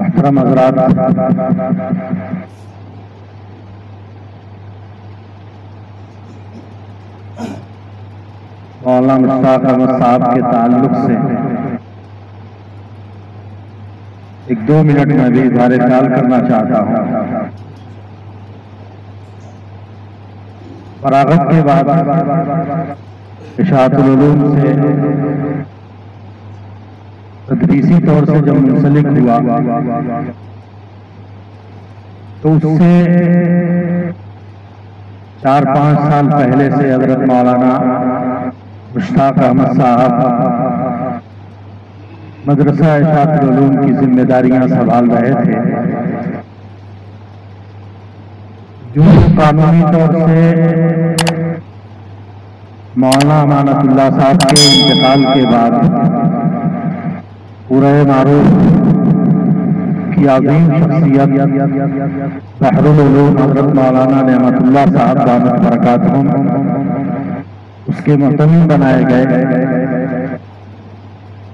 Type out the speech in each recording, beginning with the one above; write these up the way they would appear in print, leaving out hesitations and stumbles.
محترم حضرات، مولانا مشتاق احمد صاحب کے تعلق سے ایک دو منٹ میں بھی اظہار خیال کرنا چاہتا ہوں۔ فراغت کے بعد اشاعت العلوم سے تدریسی طور سے جب منسلک ہوا تو اس سے 4-5 سال پہلے سے حضرت مولانا مشتاق احمد صاحب مدرسہ اشاعت العلوم کی ذمہ داریاں سنبھال رہے تھے، جو قانونی طور سے مولانا امانت اللہ صاحب کے انتقال کے بعد پورے معروف کی عظیم شخصیت بحر العلوم حضرت مولانا نعمت اللہ صاحب دامت برکاتہم اس کے محتمل بنائے گئے،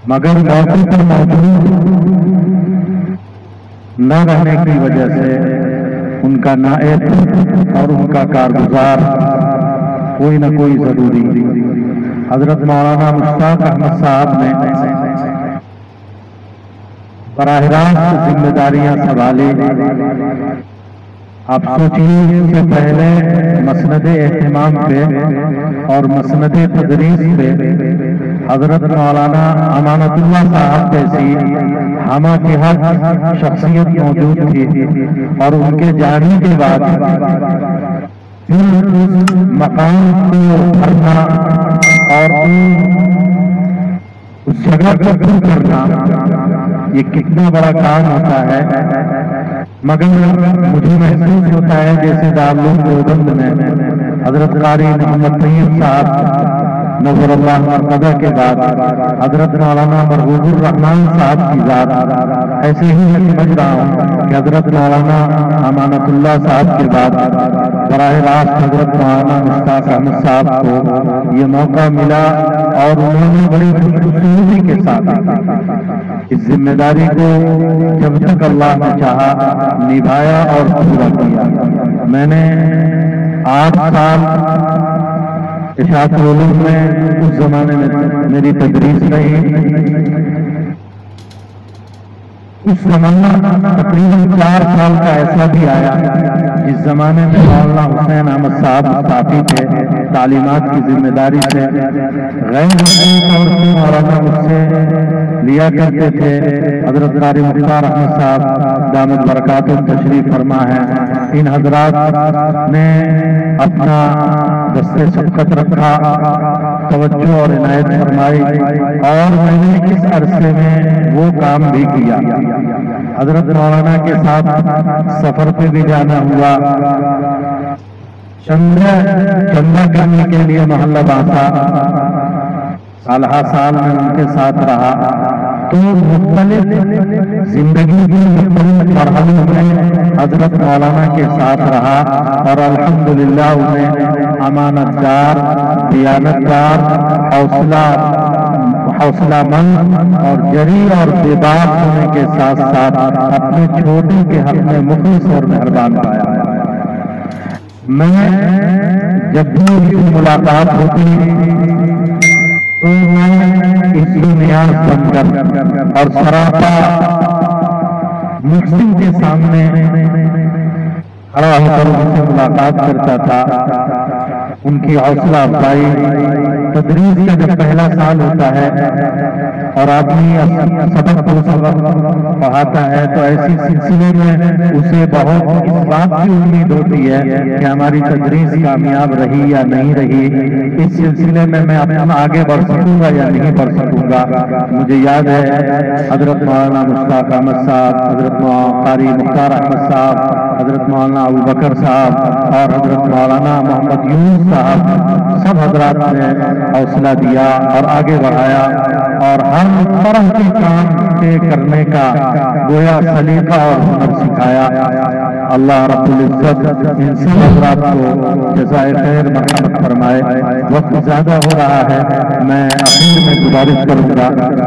مگر موقع پر موجود نہ رہنے کی وجہ سے ان کا نائب اور ان کا کارگزار کوئی نہ کوئی ضروری حضرت مولانا مشتاق احمد صاحب نے براہ راست ذمہ داریاں سنبھالی۔ آپ سوچیے، اس سے پہلے مسند اہتمام پہ اور مسند تدریس پہ حضرت مولانا امانت اللہ صاحب جیسی ہمہ کے حق شخصیت موجود تھی، اور ان کے جانے کے بعد پھر مقام کو بھرنا اور اس جگہ کو پر کرنا یہ کتنا بڑا کام ہوتا ہے، مگر مجھے محسوس ہوتا ہے جیسے دارالعلوم دیوبند میں حضرت قاری محمد طیب صاحب نظر اللہ مرتضی کے بعد حضرت مولانا مرغوب الرحمن صاحب کی ذات، ایسے ہی میں سمجھ رہا ہوں کہ حضرت مولانا امانت اللہ صاحب کے بعد براہ راست حضرت مولانا مشتاق احمد صاحب کو یہ موقع ملا، اور انہوں نے بڑی خوشخصوصی کے ساتھ اس ذمہ داری کو جب تک اللہ نے چاہا نبھایا اور پورا کیا۔ میں نے 8 سال اشاعت العلوم میں اس زمانے میں میری تدریس رہی، اس زمانہ تقریباً 4 سال کا ایسا بھی آیا جس زمانے میں مولانا حسین احمد صاحب مستعفی تھے، تعلیمات کی ذمہ داری سے غیر رسمی طور سے مولانا مجھ سے لیا کرتے تھے۔ حضرت قاری مختار احمد صاحب دامت برکاتہم تشریف فرما ہے، ان حضرات نے اپنا دستے سبقت رکھا، توجہ اور عنایت فرمائی، اور میں نے اس عرصے میں وہ کام بھی کیا۔ حضرت مولانا کے ساتھ سفر پہ بھی جانا ہوا، چندہ کرنے کے لیے محلہ باسا سالہ سال میں ان کے ساتھ رہا، تو مختلف زندگی کی مختلف مرحلوں میں حضرت مولانا کے ساتھ رہا، اور الحمدللہ انہیں امانت دار، دیانت دار، حوصلہ مند اور جری اور بے باک ہونے کے ساتھ ساتھ اپنے چھوٹے کے حق میں مخلص اور مہربان پایا۔ میں جب بھی ان کی ملاقات ہوتی تو میں اس کی نیاز بن کر اور سراپا محسن کے سامنے کھڑا ہو کر ان سے ملاقات کرتا تھا، ان کی حوصلہ افزائی۔ تدریس کا جب پہلا سال ہوتا ہے اور آدمی سبق کو سبق پڑھاتا ہے تو ایسی سلسلے میں اسے بہت اس بات کی امید ہوتی ہے کہ ہماری تدریس کامیاب رہی یا نہیں رہی، اس سلسلے میں اپنا آگے بڑھ سکوں گا یا نہیں بڑھ سکوں گا۔ مجھے یاد ہے حضرت مولانا مشتاق احمد صاحب، حضرت قاری مختار احمد صاحب، حضرت مولانا ابوبکر صاحب اور حضرت مولانا محمد یونس صاحب، سب حضرات نے حوصلہ دیا اور آگے بڑھایا، اور ہر طرح کے کام کے کرنے کا گویا سلیقہ اور ہنر سکھایا۔ اللہ رب العزت ان سب حضرات کو جزائے خیر مرحمت فرمائے۔ وقت زیادہ ہو رہا ہے، میں آخر میں گزارش کروں گا